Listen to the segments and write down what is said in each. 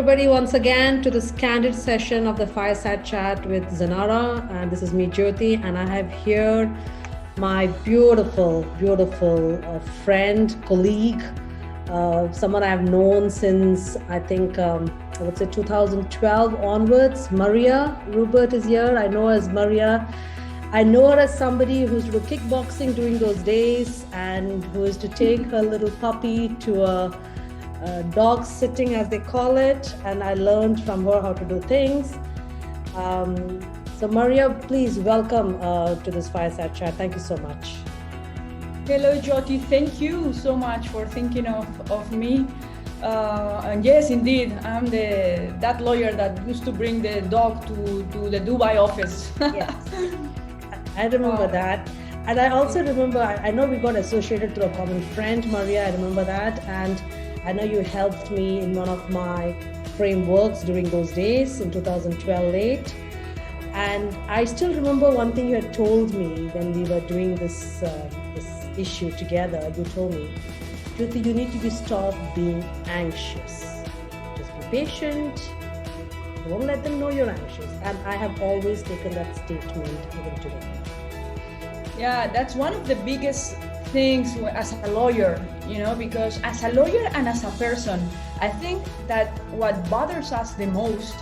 everybody once again to this candid session of the Fireside Chat with Xanara. And this is me, Jyoti, and I have here my beautiful friend, colleague, someone I've known since, I think, I would say 2012 onwards. Maria Rubert is here. I know her as Maria. I know her as somebody who's to kickboxing during those days and who is to take her little puppy to a dog sitting, as they call it, and I learned from her how to do things. So Maria, please welcome to this Fireside Chat. Thank you so much. Hello, Jyoti. Thank you so much for thinking of me. And yes, indeed, I'm that lawyer that used to bring the dog to the Dubai office. Yes, I remember that. And I also remember, I know we got associated through a common friend, Maria, I remember that. And I know you helped me in one of my frameworks during those days in 2012 late. And I still remember one thing you had told me when we were doing this issue together. You told me, Jyoti, you need to stop being anxious. Just be patient. Don't let them know you're anxious. And I have always taken that statement even today. Yeah, that's one of the biggest things as a lawyer, because as a lawyer and as a person, I think that what bothers us the most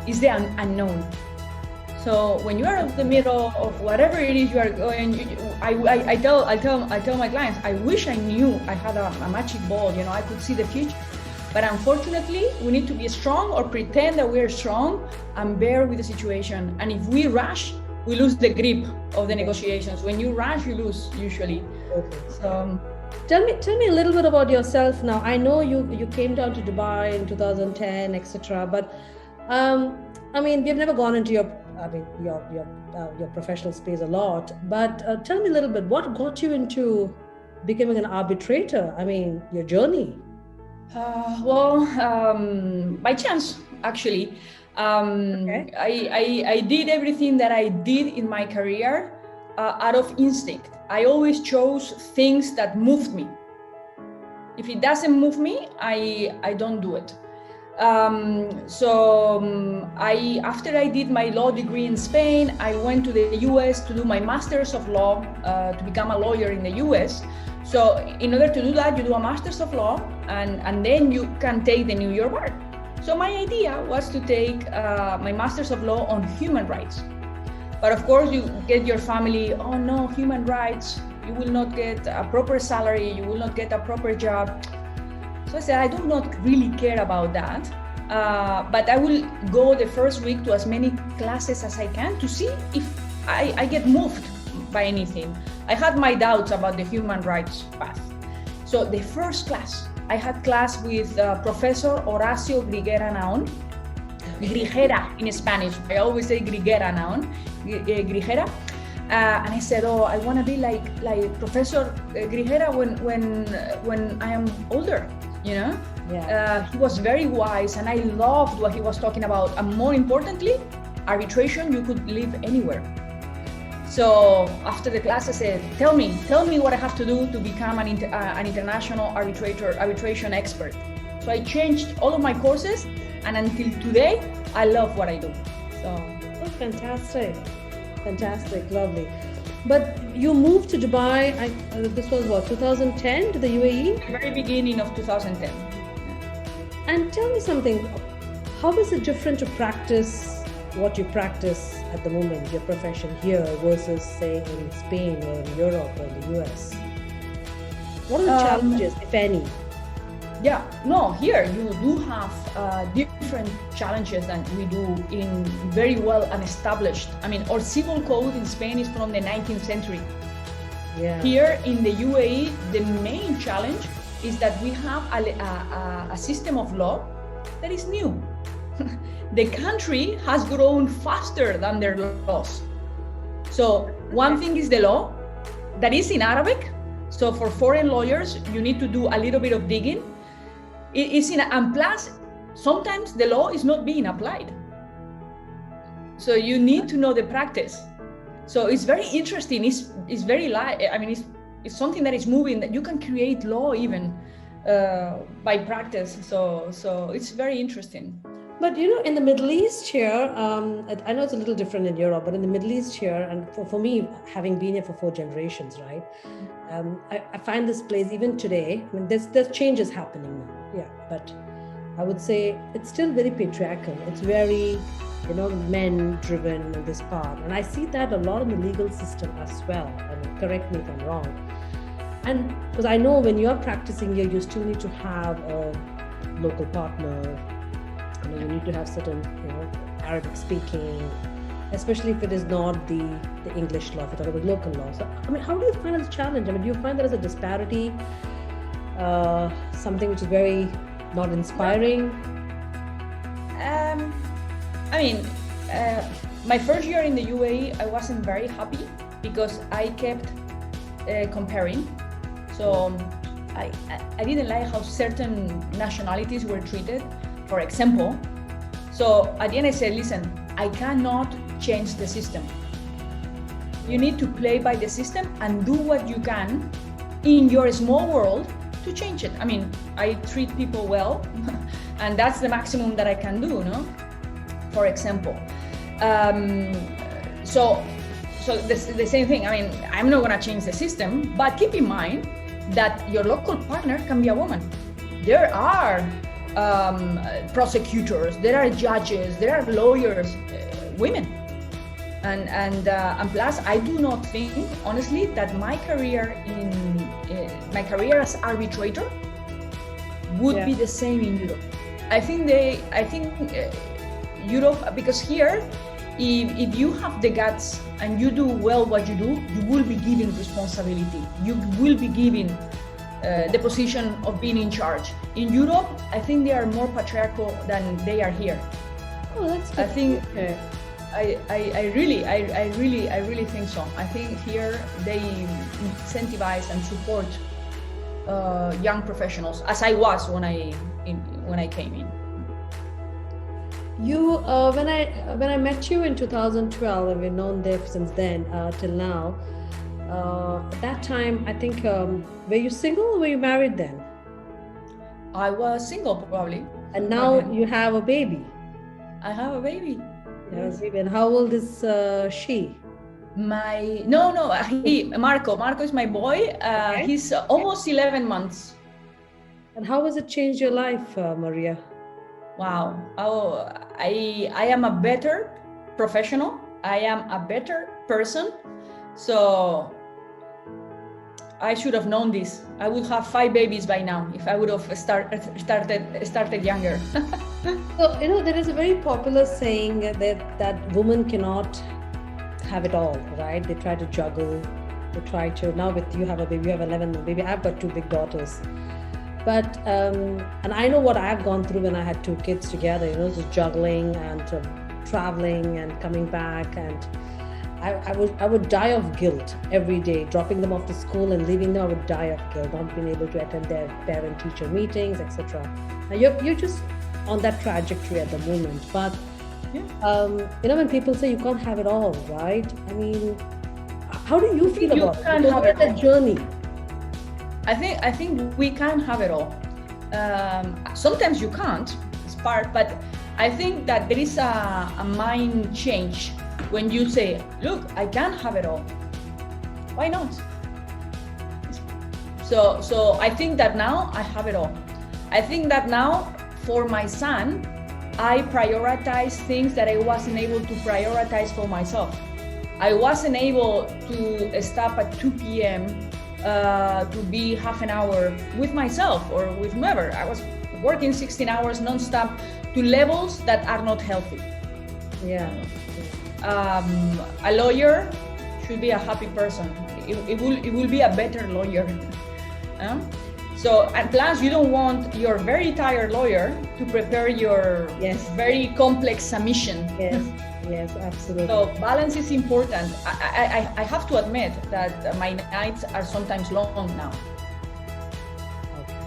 is the unknown. So when you are in the middle of whatever it is you are going, I tell my clients, I wish I knew I had a magic ball, I could see the future. But unfortunately, we need to be strong or pretend that we're strong and bear with the situation. And if we rush, we lose the grip of the negotiations. When you rush, you lose usually. Okay. So tell me a little bit about yourself now. I know you came down to Dubai in 2010, etc. But we've never gone into your professional space a lot. But tell me a little bit, what got you into becoming an arbitrator? Your journey. By chance, actually. Okay. I did everything that I did in my career out of instinct. I always chose things that moved me. If it doesn't move me, I don't do it. After I did my law degree in Spain, I went to the US to do my Master's of Law to become a lawyer in the US. So in order to do that, you do a Master's of Law and then you can take the New York bar. So my idea was to take my Master's of Law on human rights. But of course, you get your family, oh no, human rights, you will not get a proper salary, you will not get a proper job. So I said, I do not really care about that, but I will go the first week to as many classes as I can to see if I get moved by anything. I had my doubts about the human rights path. So the first class, I had class with Professor Horacio Grigera Naon, Grigera in Spanish. I always say Grigera Naon, Grigera. And I said, oh, I want to be like Professor Grigera when I am older, Yeah. He was very wise and I loved what he was talking about. And more importantly, arbitration, you could live anywhere. So after the class, I said, tell me what I have to do to become an international arbitration expert. So I changed all of my courses, and until today, I love what I do. So fantastic, lovely. But you moved to Dubai, this was what, 2010 to the UAE? The very beginning of 2010. And tell me something, how is it different to practice what you practice at the moment, your profession here versus say in Spain or in Europe or in the US? What are the challenges, if any? Here you do have different challenges than we do in very well and established. Our civil code in Spain is from the 19th century. Yeah. Here in the UAE, the main challenge is that we have a system of law that is new. The country has grown faster than their laws. So one thing is the law that is in Arabic. So for foreign lawyers, you need to do a little bit of digging. And plus, sometimes the law is not being applied. So you need to know the practice. So it's very interesting. It's very it's something that is moving, that you can create law even by practice. So it's very interesting. But in the Middle East here, I know it's a little different in Europe, but in the Middle East here, and for me, having been here for 4 generations, right, I find this place even today. I mean, there's changes happening now, yeah, but I would say it's still very patriarchal. It's very, men-driven in this part, and I see that a lot in the legal system as well. I mean, correct me if I'm wrong. And because I know when you're practicing here, you still need to have a local partner. You need to have certain, Arabic speaking, especially if it is not the English law, if it is local law. So, I mean, how do you find it a challenge? I mean, do you find there is a disparity, something which is very not inspiring? My first year in the UAE, I wasn't very happy because I kept comparing. So I didn't like how certain nationalities were treated, for example. So at the end I said, listen, I cannot change the system. You need to play by the system and do what you can in your small world to change it. I mean, I treat people well and that's the maximum that I can do, for example. So the same thing. I mean, I'm not going to change the system, but keep in mind that your local partner can be a woman. There are prosecutors, there are judges, there are lawyers, women, and plus, I do not think, honestly, that my career as arbitrator would be the same in Europe. I think Europe, because here, if you have the guts and you do well what you do, you will be given responsibility. You will be given the position of being in charge. In Europe, I think they are more patriarchal than they are here. Oh, that's good. I think I really think so. I think here they incentivize and support young professionals, as I was when I came in. You, when I met you in 2012, and we've known there since then till now. At that time, I think, were you single or were you married then? I was single, probably. And now you have a baby. I have a baby. Yes. And how old is she? Marco is my boy. He's almost 11 months. And how has it changed your life, Maria? Wow. Oh, I am a better professional. I am a better person. So I should have known this. I would have 5 babies by now if I would have started younger. So, there is a very popular saying that women cannot have it all, right? They try to juggle. They try to, now with you have a baby, you have 11 baby. I've got 2 big daughters. But, and I know what I've gone through when I had 2 kids together, just juggling and traveling and coming back, and I would die of guilt every day, dropping them off to school and leaving them. I would die of guilt, not being able to attend their parent-teacher meetings, etc. Now you're just on that trajectory at the moment. But when people say you can't have it all, right? I mean, how do you feel about it? That journey? I think we can have it all. Sometimes you can't. It's part, but I think that there is a mind change. When you say, look, I can have it all, why not? So I think that now I have it all. I think that now for my son, I prioritize things that I wasn't able to prioritize for myself. I wasn't able to stop at 2 p.m. To be half an hour with myself or with whoever. I was working 16 hours non-stop to levels that are not healthy. Yeah. A lawyer should be a happy person. It will be a better lawyer. So, and plus you don't want your very tired lawyer to prepare your very complex submission. Yes, absolutely. So balance is important. I have to admit that my nights are sometimes long now. Okay.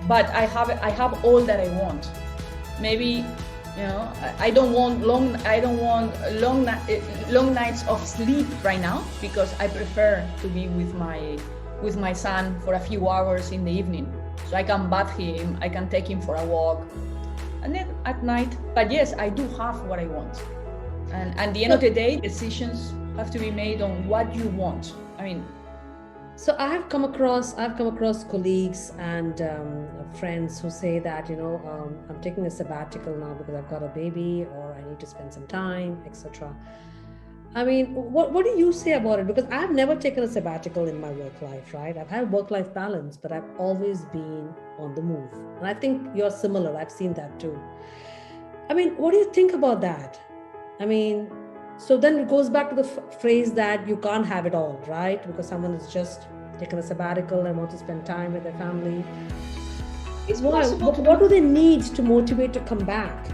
But I have all that I want. Maybe, I don't want long nights of sleep right now, because I prefer to be with my son for a few hours in the evening. So I can bath him, I can take him for a walk, and then at night. But yes, I do have what I want. And at the end of the day, decisions have to be made on what you want. I mean, so I've come across colleagues and friends who say that, I'm taking a sabbatical now because I've got a baby, or I need to spend some time, etc. I mean, what do you say about it? Because I've never taken a sabbatical in my work life, right? I've had work-life balance, but I've always been on the move. And I think you're similar. I've seen that too. I mean, what do you think about that? I mean, so then it goes back to the phrase that you can't have it all, right? Because someone is just taken a sabbatical and wants to spend time with their family. What do they need to motivate to come back,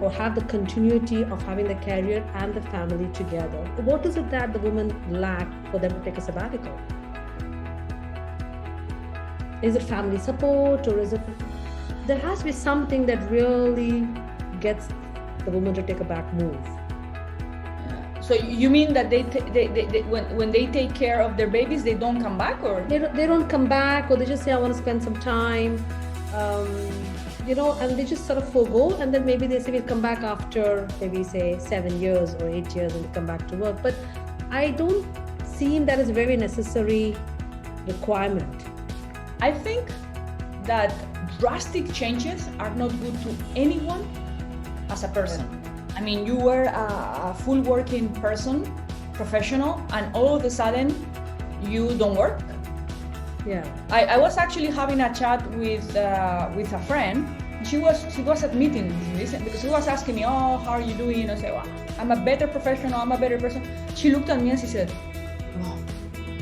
or have the continuity of having the career and the family together? What is it that the women lack for them to take a sabbatical? Is it family support, or is it, there has to be something that really gets the woman to take a back move? So you mean that when they take care of their babies, they don't come back, or they don't come back, or they just say, I want to spend some time, and they just sort of forego, and then maybe they say we'll come back after maybe say 7 years or 8 years and come back to work. But I don't see that as a very necessary requirement. I think that drastic changes are not good to anyone as a person. I mean, you were a full working person, professional, and all of a sudden you don't work. Yeah. I was actually having a chat with a friend. She was admitting this because she was asking me, oh, how are you doing? I said, well, I'm a better professional, I'm a better person. She looked at me and she said, oh,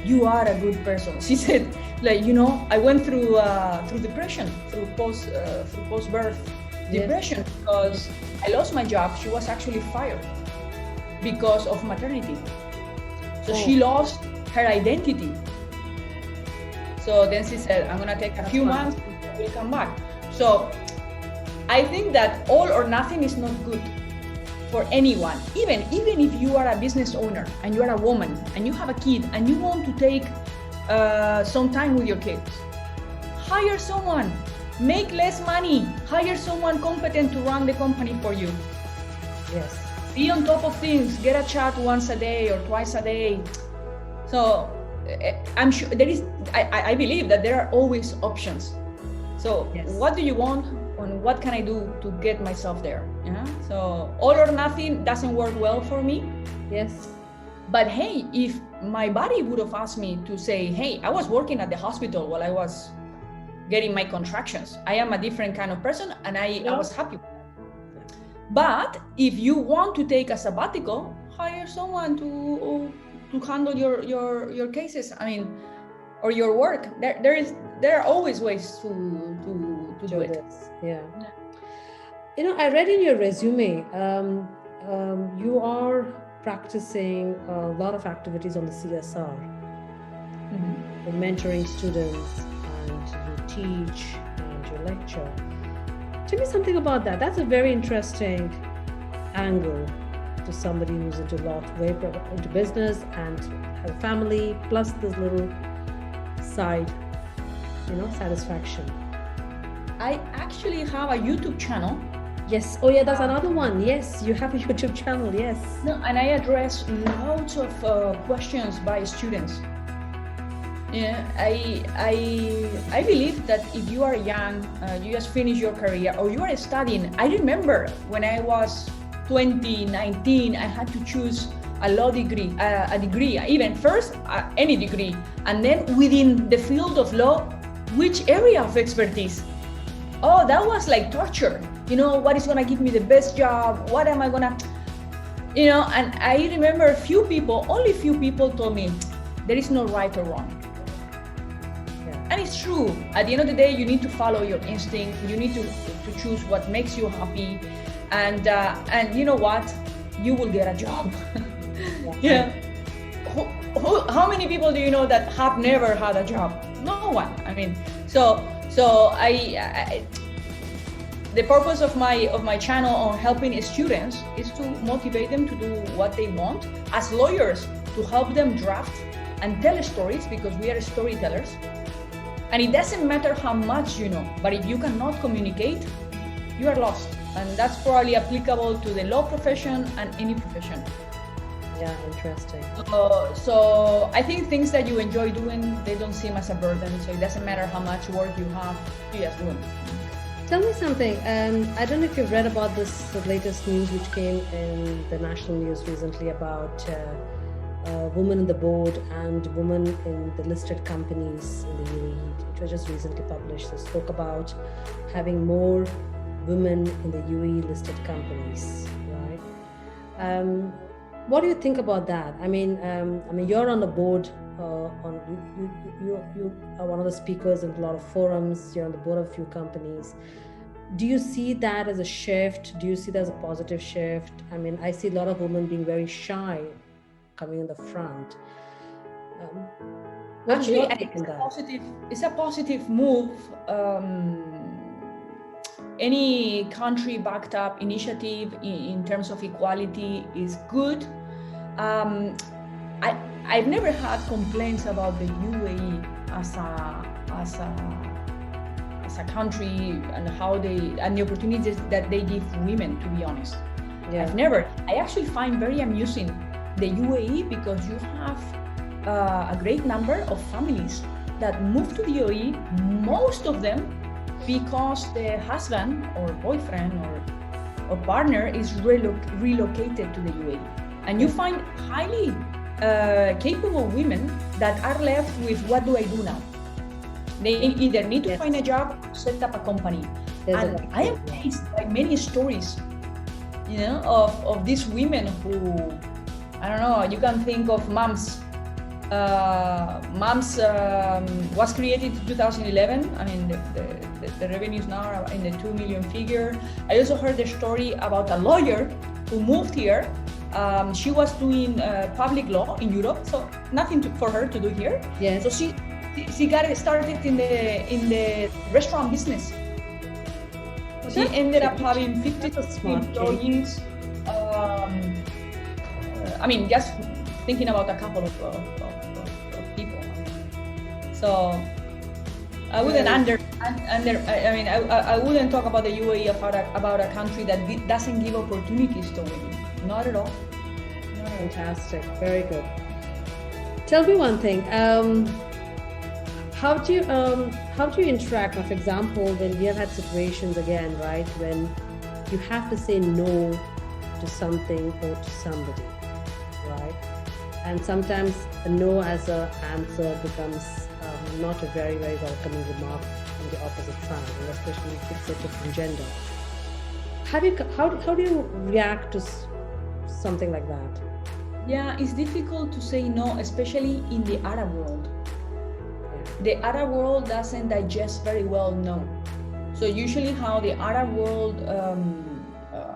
you are a good person. She said, I went through depression, through post-birth depression, because I lost my job. She was actually fired because of maternity. So she lost her identity. So then she said, I'm gonna take a few months and we'll come back. So I think that all or nothing is not good for anyone. Even if you are a business owner and you are a woman and you have a kid and you want to take some time with your kids, hire someone. Make less money, hire someone competent to run the company for you. Yes. Be on top of things, get a chat once a day or twice a day. So I'm sure I believe that there are always options. So What do you want, and what can I do to get myself there? So all or nothing doesn't work well for me. Yes. But hey, if my body would have asked me to say, hey, I was working at the hospital while I was getting my contractions, I am a different kind of person, and I was happy with that. But if you want to take a sabbatical, hire someone to handle your cases. I mean, or your work. There are always ways to do it. Yeah. I read in your resume, you are practicing a lot of activities on the CSR, You're mentoring students, and you teach and you lecture. Tell me something about that. That's a very interesting angle to somebody who's into law, into business and has a family, plus this little side, satisfaction. I actually have a YouTube channel. Yes. Oh yeah, that's another one. Yes, you have a YouTube channel. Yes. No, and I address lots of questions by students. Yeah, I believe that if you are young, you just finish your career, or you are studying. I remember when I was 19, I had to choose a law degree, even first any degree, and then within the field of law, which area of expertise. Oh, that was like torture. What is gonna give me the best job? What am I gonna, and I remember only few people told me there is no right or wrong. And it's true. At the end of the day, you need to follow your instinct. You need to choose what makes you happy, and you know what, you will get a job. Yeah. How many people do you know that have never had a job? No one. I mean, so I the purpose of my channel on helping students is to motivate them to do what they want as lawyers, to help them draft and tell stories, because we are storytellers. And it doesn't matter how much you know, but if you cannot communicate, you are lost. And that's probably applicable to the law profession and any profession. Yeah, interesting. So I think things that you enjoy doing, they don't seem as a burden. So it doesn't matter how much work you have, you just do it. Tell me something. I don't know if you've read about this latest news which came in the national news recently about women in the board and women in the listed companies in the UAE, which was just recently published. They spoke about having more women in the UAE listed companies, right? What do you think about that? I mean, you're on the board. You are one of the speakers in a lot of forums. You're on the board of a few companies. Do you see that as a shift? Do you see that as a positive shift? I mean, I see a lot of women being very shy, coming in the front. Actually, I think it's a positive move. Any country-backed up initiative in terms of equality is good. I've never had complaints about the UAE as a country and the opportunities that they give women, to be honest. Yeah. I actually find very amusing the UAE because you have a great number of families that move to the UAE, most of them because the husband or boyfriend or partner is relocated to the UAE. And you find highly capable women that are left with, what do I do now? They either need to find a job or set up a company. And I am amazed by many stories, of these women who, I don't know, you can think of Moms. Moms was created in 2011. I mean, the revenues now are in the 2 million figure. I also heard the story about a lawyer who moved here. She was doing public law in Europe, so nothing for her to do here. Yes. So she got started in the restaurant business. She ended up having 50 employees. Just thinking about a couple of people. So I wouldn't I wouldn't talk about the UAE about a country that doesn't give opportunities to women. Not at all. Fantastic. Very good. Tell me one thing. How do you interact? For example, when we have had situations again, right, when you have to say no to something or to somebody, right? And sometimes a no as an answer becomes not a very, very welcoming remark from the opposite side, and especially if it's a different gender. How do you react to something like that? Yeah, it's difficult to say no, especially in the Arab world. The Arab world doesn't digest very well no. So usually how the Arab world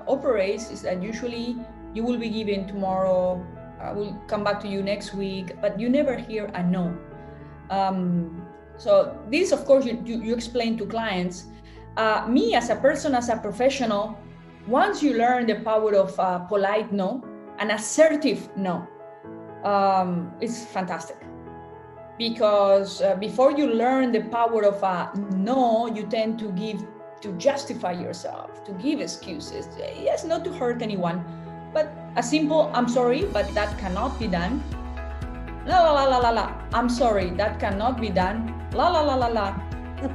operates is that usually you will be given tomorrow, I will come back to you next week, but you never hear a no. So this, of course, you explain to clients. Me as a person, as a professional, once you learn the power of polite no, an assertive no, it's fantastic. Because before you learn the power of a no, you tend to justify yourself, to give excuses. Yes, not to hurt anyone, but a simple "I'm sorry, but that cannot be done." La la la la la la. I'm sorry, that cannot be done. La la la la la.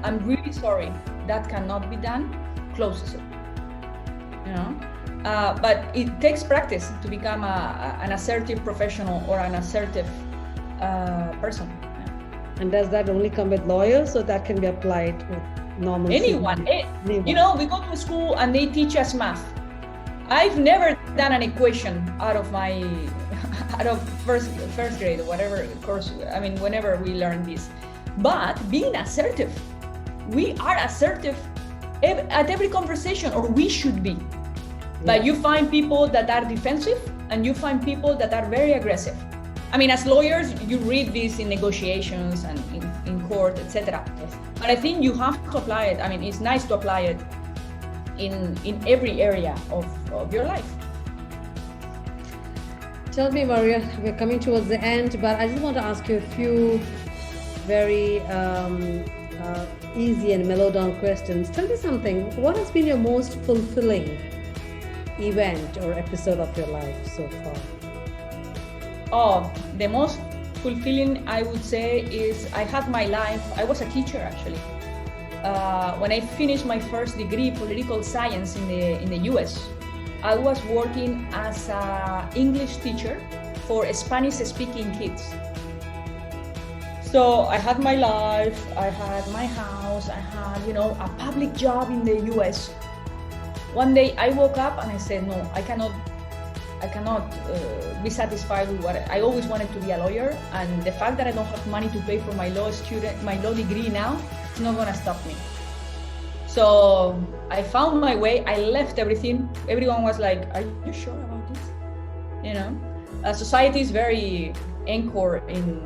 I'm really sorry, that cannot be done. Closes it. But it takes practice to become an assertive professional or an assertive person. And does that only come with lawyers, or that can be applied with normal anyone? We go to school and they teach us math. I've never done an equation out of first grade or whatever course. I mean, whenever we learn this. But being assertive, we are assertive at every conversation, or we should be. But you find people that are defensive, and you find people that are very aggressive. I mean, as lawyers, you read this in negotiations and in court, etc. But I think you have to apply it. I mean, it's nice to apply it in every area of your life. Tell me, Maria, we're coming towards the end, but I just want to ask you a few very easy and mellow down questions, tell me something. What has been your most fulfilling event or episode of your life so far? Oh, the most fulfilling, I would say, is I had my life. I was a teacher, actually. When I finished my first degree, political science in the US, I was working as an English teacher for Spanish-speaking kids. So I had my life, I had my house, I had, a public job in the US. One day I woke up and I said, no, I cannot be satisfied with what I always wanted to be a lawyer, and the fact that I don't have money to pay for my law degree now, it's not gonna stop me. So I found my way. I left everything. Everyone was like, "Are you sure about this?" Society is very anchored in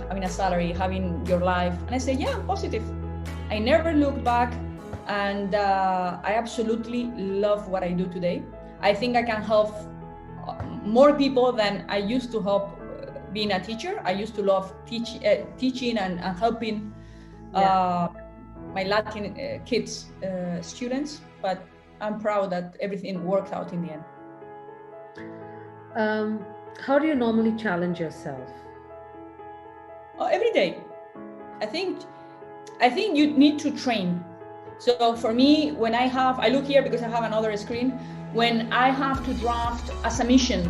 having a salary, having your life, and I said, "Yeah, I'm positive." I never looked back, and I absolutely love what I do today. I think I can help more people than I used to help being a teacher. I used to love teaching and helping my Latin kids, students, but I'm proud that everything worked out in the end. How do you normally challenge yourself? Every day. I think you need to train. So for me, when I look here because I have another screen, when I have to draft a submission,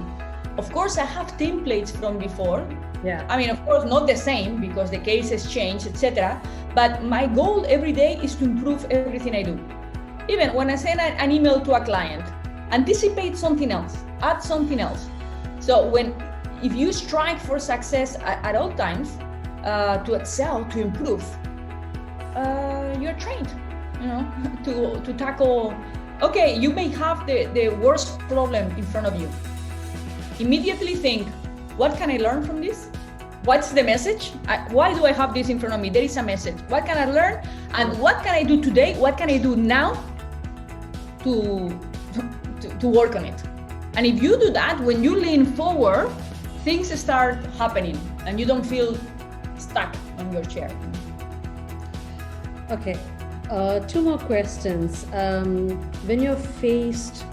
of course I have templates from before. Yeah. I mean, of course, not the same because the cases change, etc. But my goal every day is to improve everything I do. Even when I send an email to a client, anticipate something else, add something else. So if you strive for success at all times, to excel, to improve, you're trained, to tackle. Okay, you may have the worst problem in front of you. Immediately think, what can I learn from this? What's the message? Why do I have this in front of me? There is a message. What can I learn? And what can I do today? What can I do now to work on it? And if you do that, when you lean forward, things start happening and you don't feel stuck on your chair. Okay, 2 more questions. When you're faced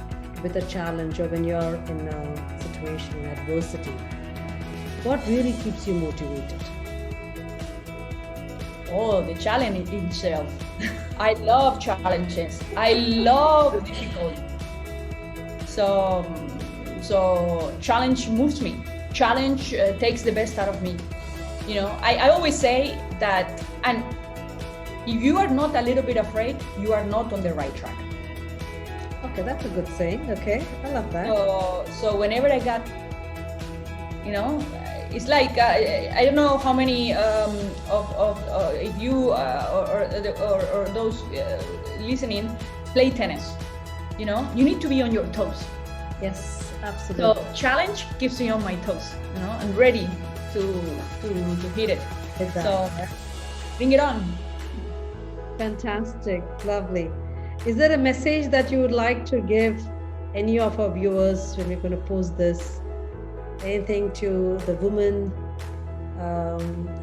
with a challenge or when you're in a situation, in adversity, what really keeps you motivated? Oh, the challenge itself. I love challenges. I love difficulty. So challenge moves me. Challenge takes the best out of me. I always say that, and if you are not a little bit afraid, you are not on the right track. Okay, that's a good saying. Okay, I love that. So whenever I got, it's like I don't know how many if you or those listening play tennis. You need to be on your toes. Yes, absolutely. So challenge keeps me on my toes, and ready to hit it. Exactly. So bring it on. Fantastic, lovely. Is there a message that you would like to give any of our viewers when we're going to post this? Anything to the women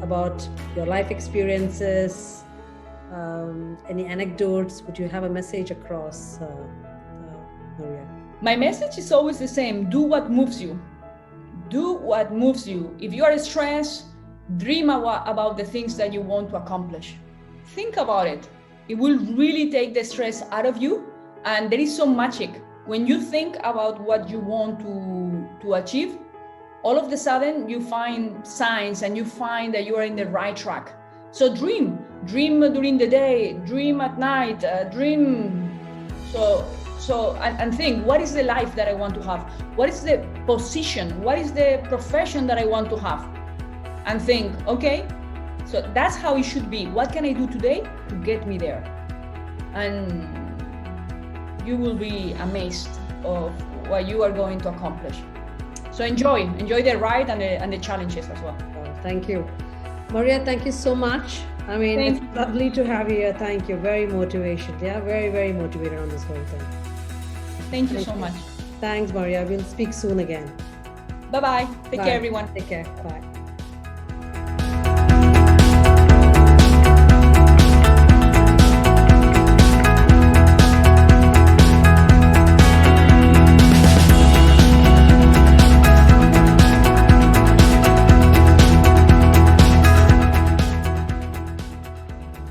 about your life experiences? Any anecdotes? Would you have a message across, Maria? My message is always the same. Do what moves you. Do what moves you. If you are stressed, dream about the things that you want to accomplish. Think about it. It will really take the stress out of you. And there is some magic. When you think about what you want to achieve, all of a sudden you find signs and you find that you are in the right track. So dream during the day, dream at night, dream. And think, what is the life that I want to have? What is the position? What is the profession that I want to have? And think, okay, so that's how it should be. What can I do today to get me there? And you will be amazed of what you are going to accomplish. So enjoy the ride and the challenges as well. Thank you. Maria, thank you so much. I mean, it's lovely to have you here. Thank you. Very motivated. Yeah, very, very motivated on this whole thing. Thank you so much. Thanks, Maria. We'll speak soon again. Bye-bye. Take care, everyone. Take care. Bye.